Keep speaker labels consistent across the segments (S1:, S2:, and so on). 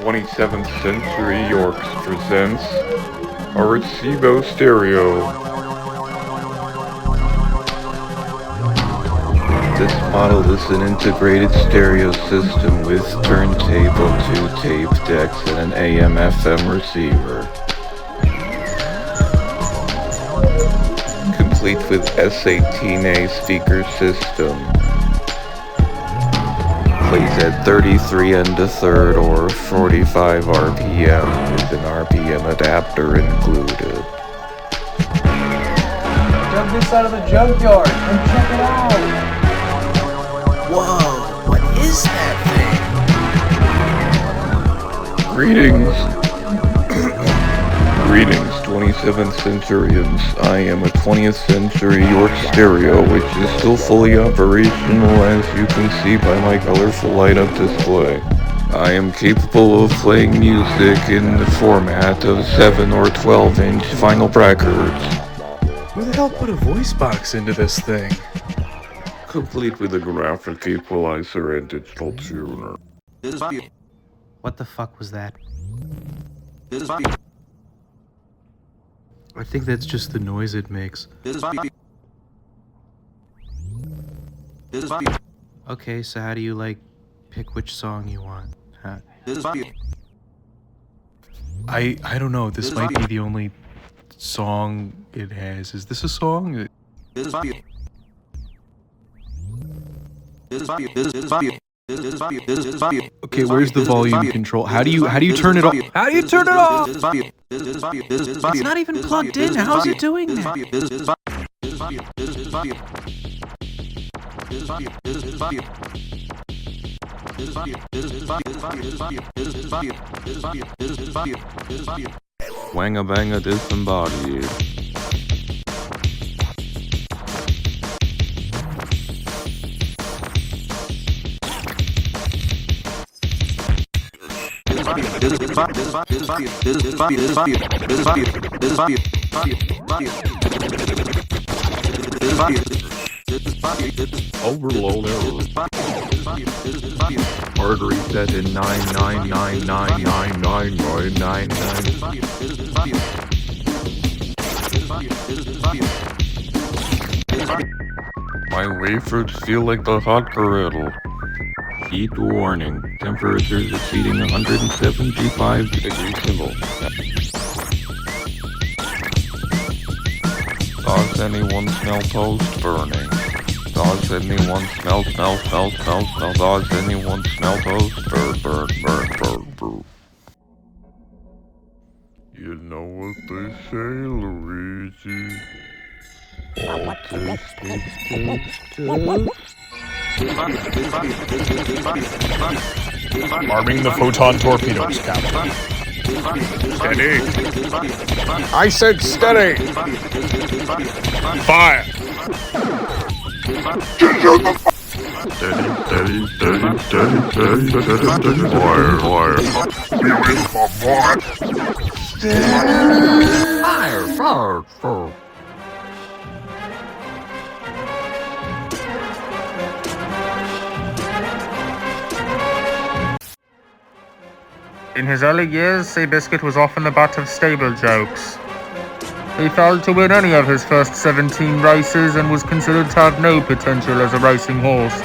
S1: 27th Century Yorks presents Arecibo Stereo. This model is an integrated stereo system with turntable, 2 tape decks, and an AM/FM receiver. Complete with S18A speaker system. Plays at 33 and a third or 45 RPM with an RPM adapter included.
S2: Jump this out of the junkyard and check it out!
S3: Whoa, what is that thing?
S1: Greetings. Greetings, 27th centurions. I am a 20th century York stereo, which is still fully operational, as you can see by my colorful light-up display. I am capable of playing music in the format of 7 or 12-inch vinyl records.
S4: Who the hell put a voice box into this thing?
S1: Complete with a graphic equalizer and digital tuner.
S5: What the fuck was that?
S4: I think that's just the noise it makes. Okay, so how do you, pick which song you want? Huh? I don't know, this might be the only song it has. Is this a song? Okay, where's the volume control? How do you turn it off? How do you turn it off?
S5: It's not even plugged in. How's it doing that?
S1: Wanga banga disembodied. Overload error. Artery set in 999999999. My wafers feel like the hot griddle. Heat warning. Temperatures exceeding 175 degrees centigrade. Does anyone smell toast burning? Does anyone smell? Does anyone smell toast? Burn. You know what they say, Luigi. All
S6: Arming the photon torpedoes, Captain. Steady. I said steady. Fire.
S1: Steady. Fire.
S6: You in for what?
S1: Fire.
S7: In his early years, Seabiscuit was often the butt of stable jokes. He failed to win any of his first 17 races and was considered to have no potential as a racing horse.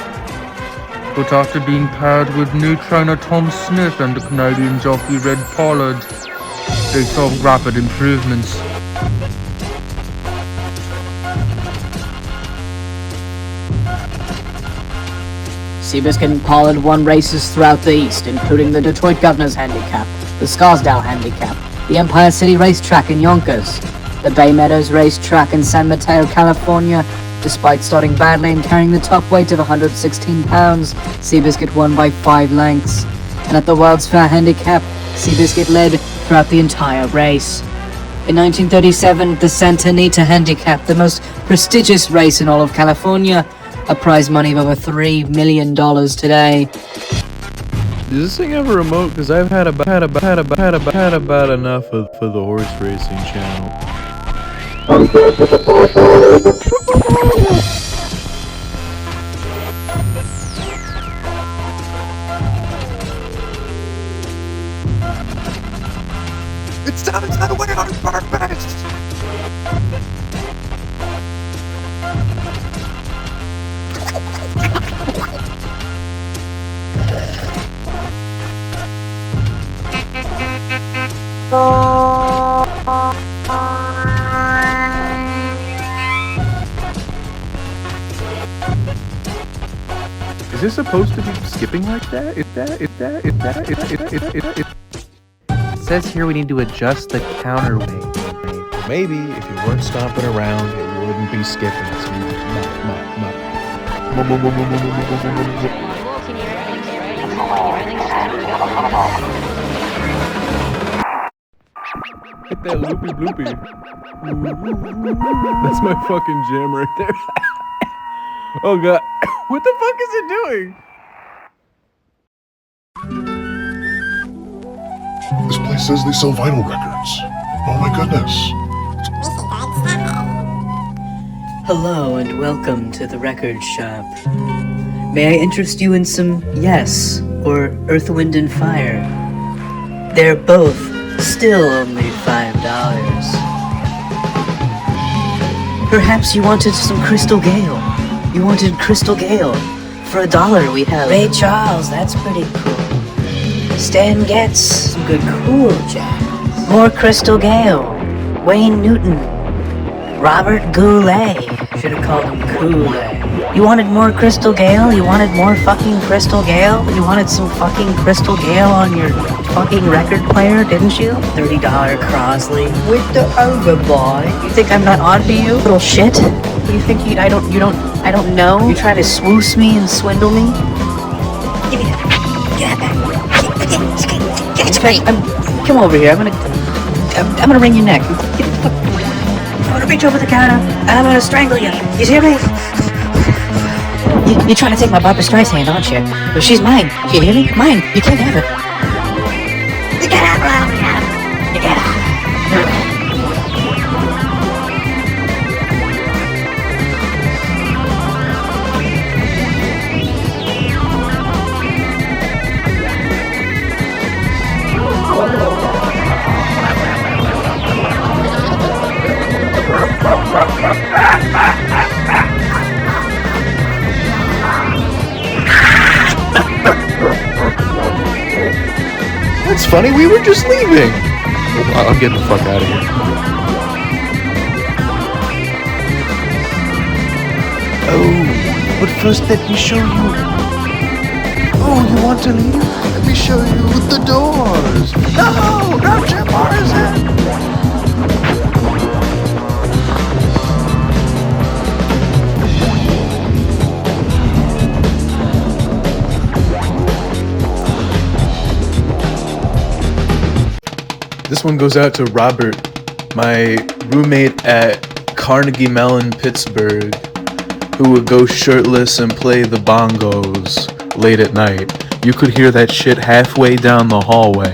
S7: But after being paired with new trainer Tom Smith and Canadian jockey Red Pollard, they saw rapid improvements.
S8: Seabiscuit and Pollard won races throughout the East, including the Detroit Governor's Handicap, the Scarsdale Handicap, the Empire City Racetrack in Yonkers, the Bay Meadows Racetrack in San Mateo, California. Despite starting badly and carrying the top weight of 116 pounds, Seabiscuit won by 5 lengths. And at the World's Fair Handicap, Seabiscuit led throughout the entire race. In 1937, the Santa Anita Handicap, the most prestigious race in all of California, a prize money of over $3 million today.
S4: Does this thing have a remote? Because I've had about enough for the horse racing channel. Is this supposed to be skipping like that? It says here we need to adjust the counterweight. Maybe if you weren't stomping around, it wouldn't be skipping. So hit that loopy bloopy. That's my fucking jam right there. Oh god. What the fuck is it doing?
S6: This place says they sell vinyl records. Oh my goodness.
S8: Hello and welcome to the record shop. May I interest you in some Yes or Earth, Wind and Fire? They're both still only $5. Perhaps you wanted some Crystal Gayle. You wanted Crystal Gayle. For $1 we have Ray Charles, that's pretty cool. Stan Getz, some good cool jazz. More Crystal Gayle. Wayne Newton. Robert Goulet. Should have called him Kool-Aid. You wanted more Crystal Gayle? You wanted more fucking Crystal Gayle? You wanted some fucking Crystal Gayle on your fucking record player, didn't you? $30 Crosley. With the overboy. You think I'm not on to you, little shit? You think I don't know? You try to swoose me and swindle me? Give me that. Get that back. Come over here. I'm gonna wring your neck. I'm gonna reach over the counter and I'm gonna strangle you. You hear me? You're trying to take my Barbra Streisand, aren't you? But she's mine. You hear me? Mine. You can't have her. You can't have her. You can't have her.
S4: That's funny, we were just leaving. I'm getting the fuck out of here. Oh, but first let me show you. Oh, you want to leave? Let me show you the doors. No, not Jim Morrison. This one goes out to Robert, my roommate at Carnegie Mellon, Pittsburgh, who would go shirtless and play the bongos late at night. You could hear that shit halfway down the hallway.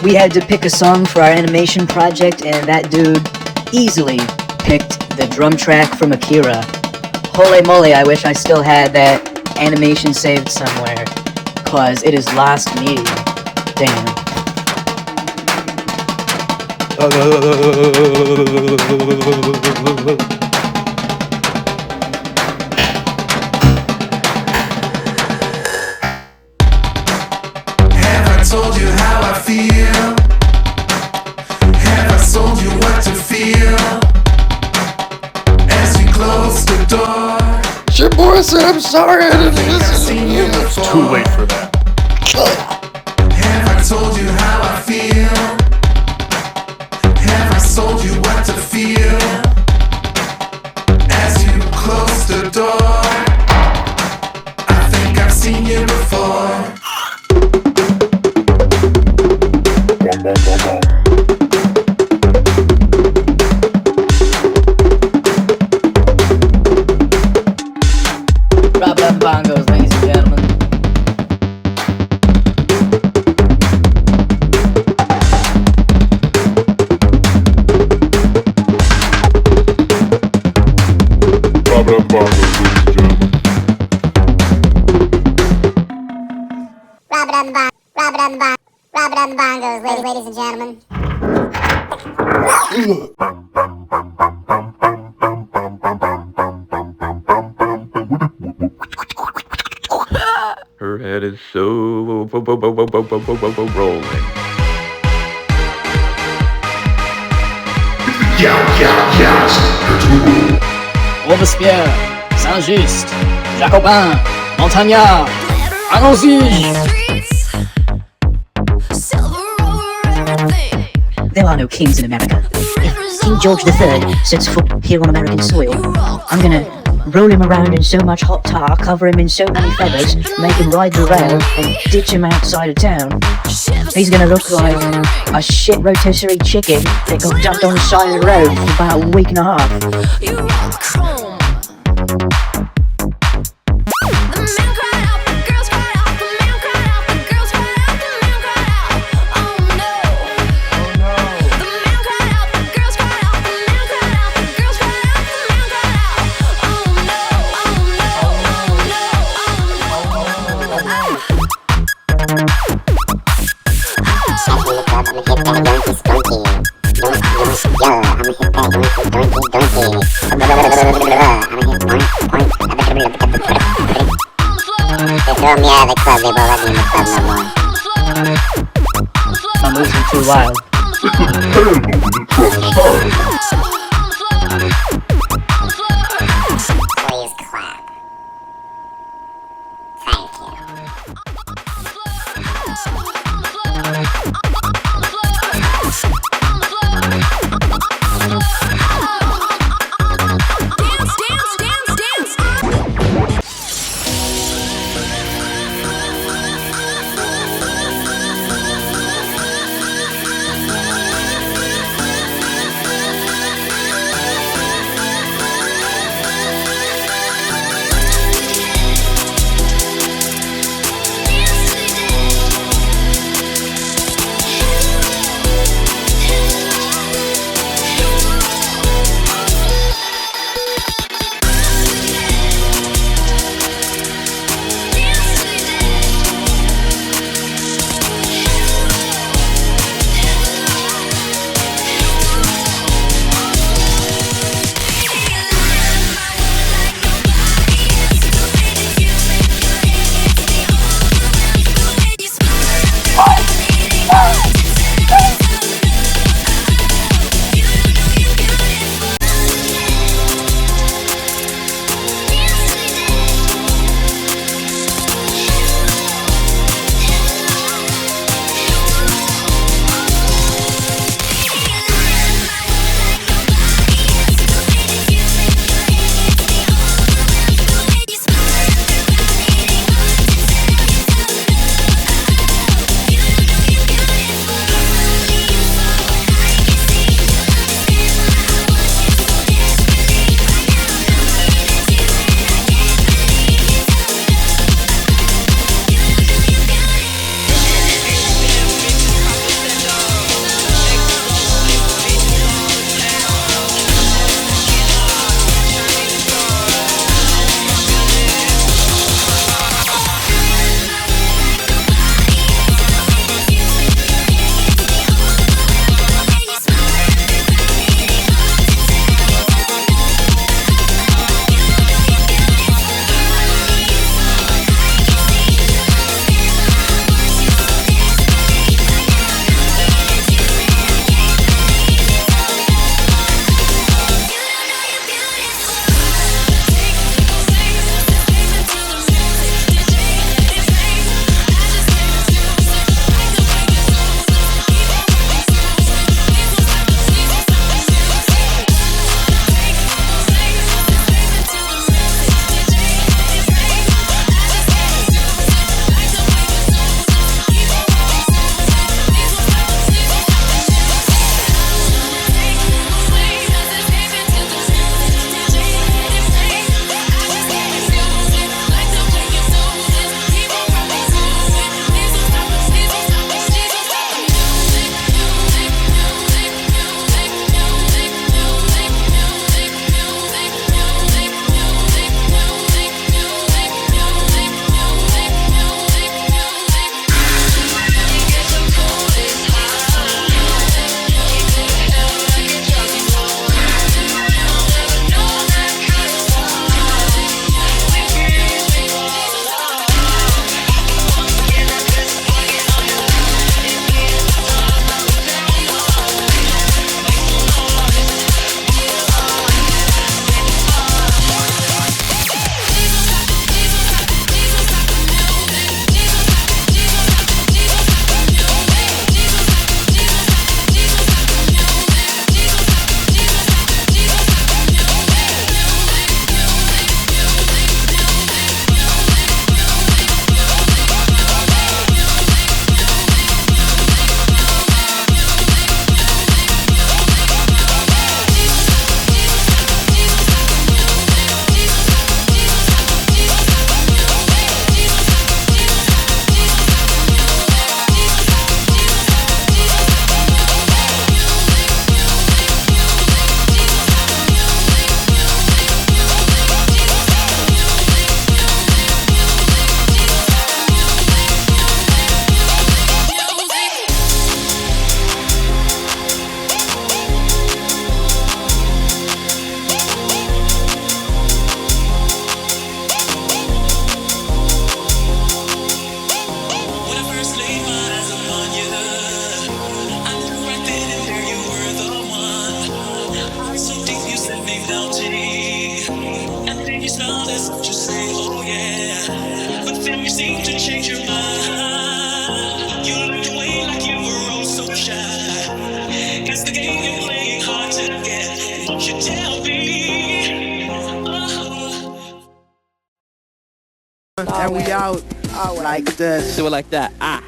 S8: We had to pick a song for our animation project, and that dude easily picked the drum track from Akira. Holy moly, I wish I still had that animation saved somewhere, cause it is lost media. Damn.
S5: Have I told you how I feel? Have I told you what to feel? As we close the door.
S1: Jim Morrison, I'm sorry I didn't listen to you.
S6: It's too late for that.
S5: Have I told you how I feel? Have I told you what to feel? As you close the door, I think I've seen you before.
S6: Bong, bong, bong, bong.
S8: Robert On the Bongos, ladies and gentlemen.
S6: Robert On the Bongos, ladies and gentlemen.
S9: Robert on the Bongos, ladies and gentlemen.
S1: Her head is so rolling.
S8: Robespierre, Saint-Just, Jacobin, Montagnard, allons-y! There are no kings in America. If King George III sets foot here on American soil, I'm gonna roll him around in so much hot tar, cover him in so many feathers, make him ride the rail, and ditch him outside of town. He's gonna look like a shit rotisserie chicken that got dumped on the side of the road for about a week and a half. I'm losing too wild.
S9: Please clap. Thank you.
S10: me melting. And then you smile, let's just say, oh yeah. But then you seem to change your mind. You looked away like you were oh so shy. Guess the game you're playing hard to get. Won't you tell me?
S3: And we out like this.
S11: Do it like that. Ah.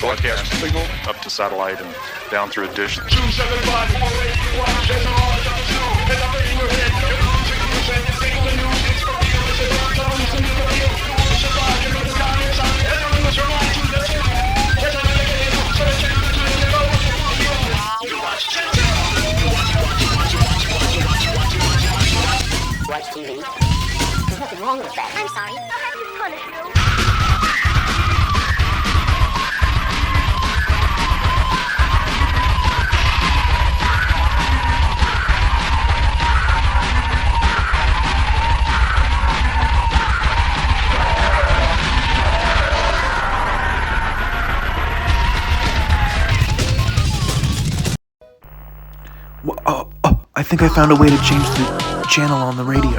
S12: broadcast signal up to satellite and down through a dish.
S9: Watch TV. There's nothing wrong with that. I'm sorry. I'll have you punish you.
S4: I think I found a way to change the channel on the radio.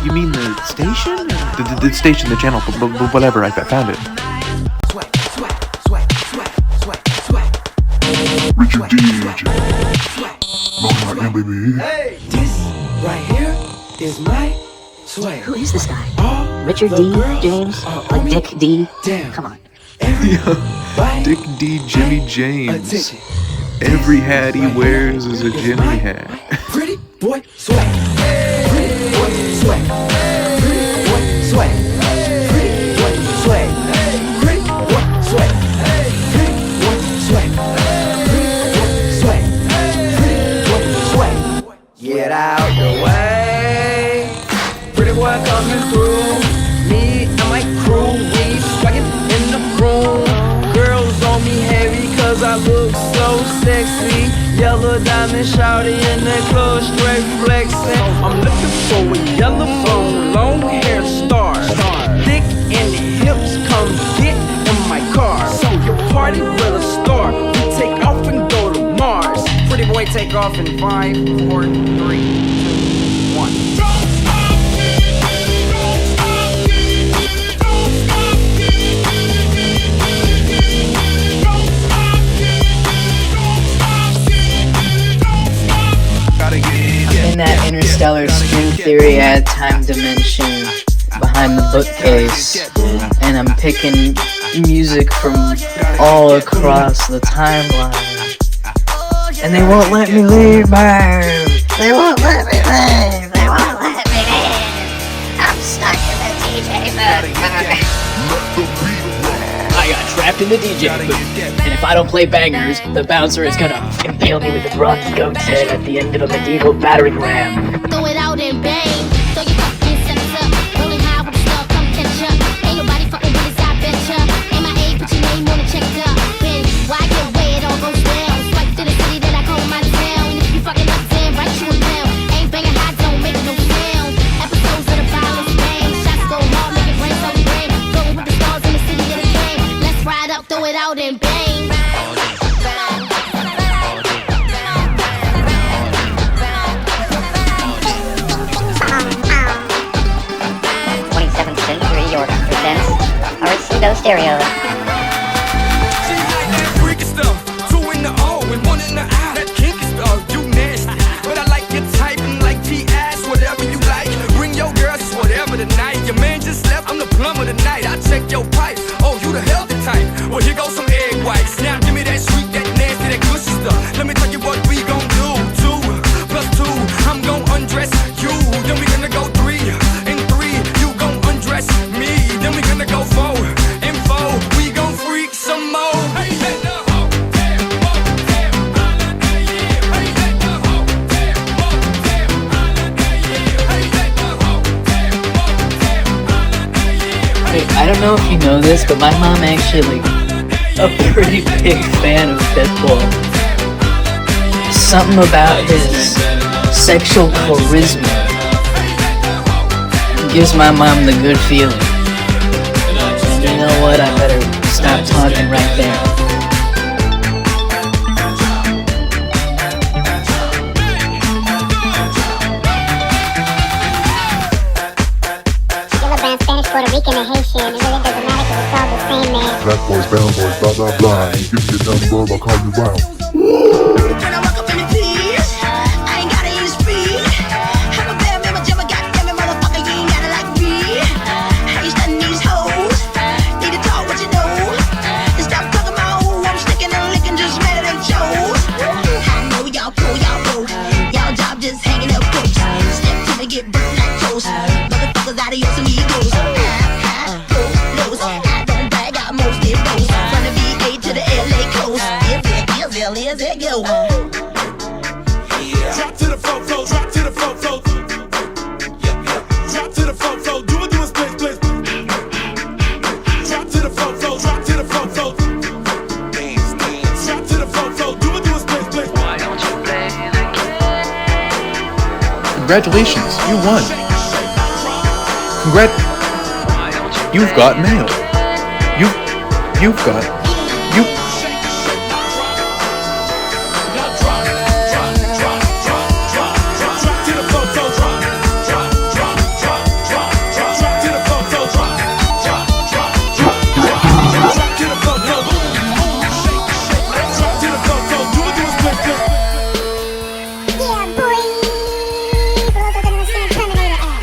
S4: You mean the station? The station, the channel, but whatever, I found it.
S6: Richard DJ. Welcome back, baby.
S13: Hey, this right here is my
S8: Who is this guy? Richard D. James? Like Dick D? Come on.
S4: Dick D. Jimmy James. Every hat he wears is a Jimmy hat.
S5: Pretty boy swag. Pretty boy swag. Pretty boy swag. Pretty boy swag. Pretty boy swag. Pretty boy swag. Pretty boy swag. Pretty boy swag. Get out the way. Pretty boy coming through. Me and my crew, we swaggin' in the room. Girls on me heavy 'cause I look so sexy. Yellow diamond shawty in the club, straight flexing. I'm looking for a yellow bone, long hair star. Thick in the hips, come get in my car. So your party will start. We take off and go to Mars. Pretty boy take off in 5, 4, 3, 2, 1.
S8: In that interstellar string theory ad time dimension behind the bookcase, and I'm picking music from all across the timeline, and they won't let me leave, man. They won't let me leave. They won't let me leave. I'm stuck in the DJ booth. I got trapped in the DJ booth, and if I don't play bangers, the bouncer is gonna impale me with a bronze goat's head at the end of a medieval battering ram.
S9: Throw it out and bang. Throw your fucking sets up. Rolling high with the stuff, come catch up. Ain't nobody fucking with us, I betcha. Ain't my age, but your name on the check up. Then why get away, it all goes down. Swipe to the city that I call my town. And if you fucking up, then write you a pound. Ain't banging high, don't make no sound. Episodes of the violence bang. Shots go hard, make it rain so rain. Rolling with the stars in the city of the game. Let's ride up, throw it out and bang.
S11: 27th Century York presents Arecibo Stereo.
S5: Freaky stuff, 2 in the O and 1 in the I. That kinky stuff, you nasty. But I like your type and like T-ass, whatever you like. Bring your girls, it's whatever tonight. Your man just left, I'm the plumber tonight. I check your pipe, oh, you the healthy type. Well, here goes some egg whites. Now give me that sweet, that nasty, that gushy stuff. Let me tell you what we gon' do. 2 plus 2, I'm gon' undress you. Then we gonna go 3 and 3, you gon' undress me. Then we gonna go 4 and 4, we gon' freak some more. Hey, let the hoe, damn, holiday, yeah. Hey, let the hoe, damn, holiday, yeah. Hey, let the hoe, damn, holiday, yeah.
S8: Hey, I don't know if you know this, but my mom actually a pretty big fan of Pitbull. Something about his sexual charisma gives my mom the good feeling. And you know what? I better stop talking right there.
S11: Yellow brown, Spanish, Puerto Rican, and Haitian. It really doesn't matter 'cause it's all the same, man.
S6: Black boys, brown boys, blah blah blah. You give me your number, I'll call you round.
S5: When I walk up in the keys, I ain't gotta use speed. I'm a bad man, my jam, goddamn it, motherfucker, you ain't gotta like me. I ain't studying these hoes. Need to talk what you know. And stop talking my hoe. I'm sticking and licking, just mad at them shows. I know y'all pull, y'all job just hanging up close. Step to me, get burnt like toast. Motherfuckers out of your amigos. I don't brag, got most of those. From the VA to the LA coast. Is it go? Drop to the flow, drop to the flow. Drop to the flow, do it, split. Drop to the flow, drop to the flow. Drop to the flow, do it, split. Why don't you play the game?
S4: Congratulations, you won. You've got mail. You've got.
S11: Yeah, boy. Blow the Terminator ass.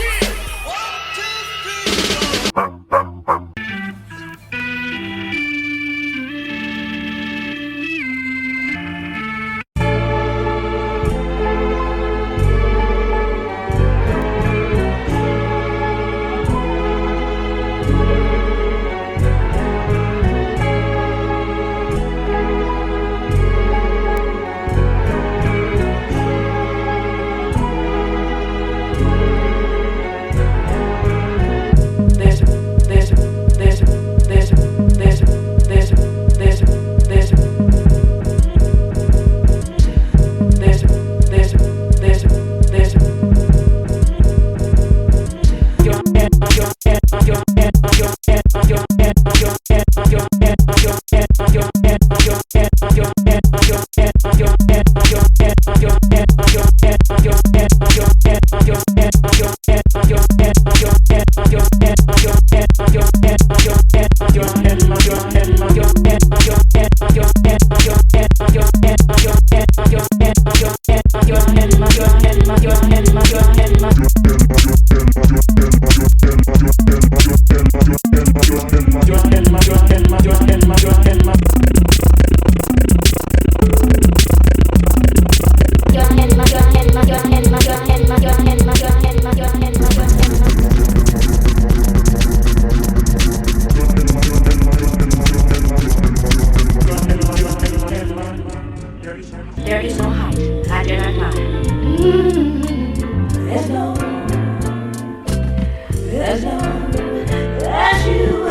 S13: There is no height, I dare not lie. There's you.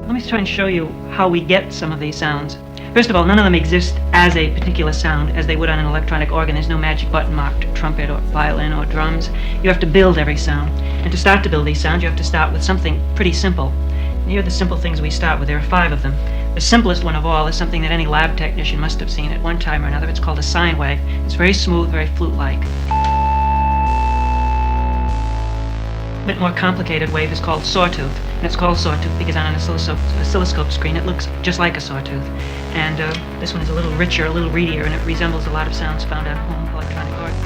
S14: Let me try and show you how we get some of these sounds. First of all, none of them exist as a particular sound as they would on an electronic organ. There's no magic button marked trumpet or violin or drums. You have to build every sound. And to start to build these sounds, you have to start with something pretty simple. And here are the simple things we start with. There are 5 of them. The simplest one of all is something that any lab technician must have seen at one time or another. It's called a sine wave. It's very smooth, very flute-like. A bit more complicated wave is called sawtooth, and it's called sawtooth because on an oscilloscope screen it looks just like a sawtooth. And this one is a little richer, a little reedier, and it resembles a lot of sounds found on home electronic organs.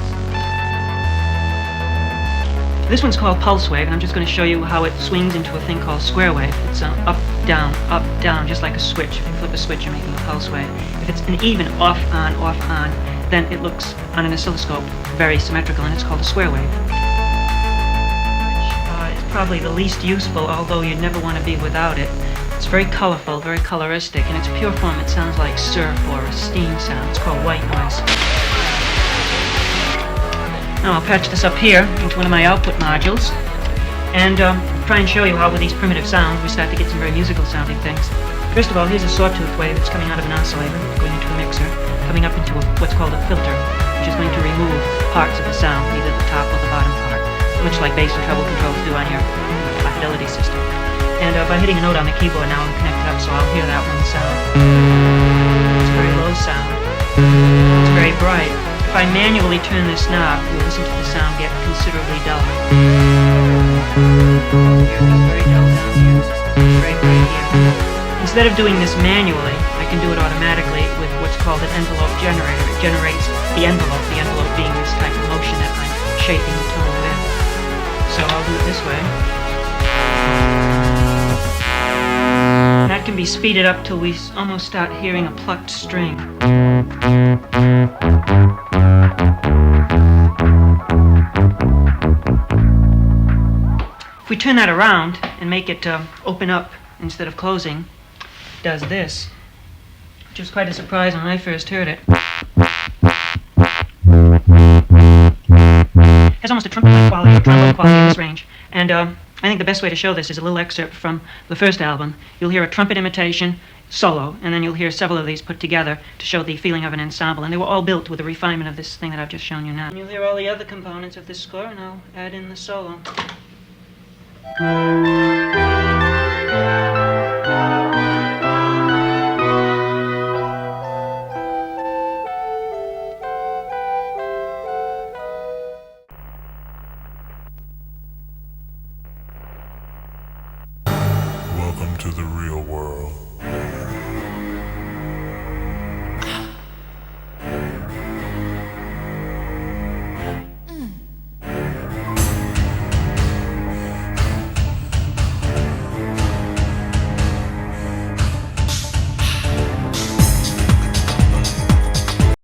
S14: This one's called pulse wave, and I'm just going to show you how it swings into a thing called square wave. It's up, down, just like a switch. If you flip a switch, you're making a pulse wave. If it's an even off, on, then it looks on an oscilloscope very symmetrical, and it's called a square wave. Probably the least useful, although you'd never want to be without it. It's very colorful, very coloristic. In its pure form, it sounds like surf or a steam sound. It's called white noise. Now I'll patch this up here into one of my output modules and try and show you how with these primitive sounds we start to get some very musical sounding things. First of all, here's a sawtooth wave that's coming out of an oscillator, going into a mixer, coming up into what's called a filter, which is going to remove parts of the sound, either the top or the bottom part, much like bass and treble controls do on your high fidelity system. And by hitting a note on the keyboard now, I'm connected up so I'll hear that one sound. It's a very low sound. It's very bright. If I manually turn this knob, you'll listen to the sound get considerably duller. Very dull down here. Very bright here. Instead of doing this manually, I can do it automatically with what's called an envelope generator. It generates the envelope being this type of motion that I'm shaping the tone with. So I'll do it this way. And that can be speeded up till we almost start hearing a plucked string. If we turn that around and make it open up instead of closing, it does this, which was quite a surprise when I first heard it. It has almost a trumpet-like quality, or trombone quality in this range. And I think the best way to show this is a little excerpt from the first album. You'll hear a trumpet imitation solo, and then you'll hear several of these put together to show the feeling of an ensemble. And they were all built with the refinement of this thing that I've just shown you now. And you'll hear all the other components of this score, and I'll add in the solo.
S6: Welcome to the real world.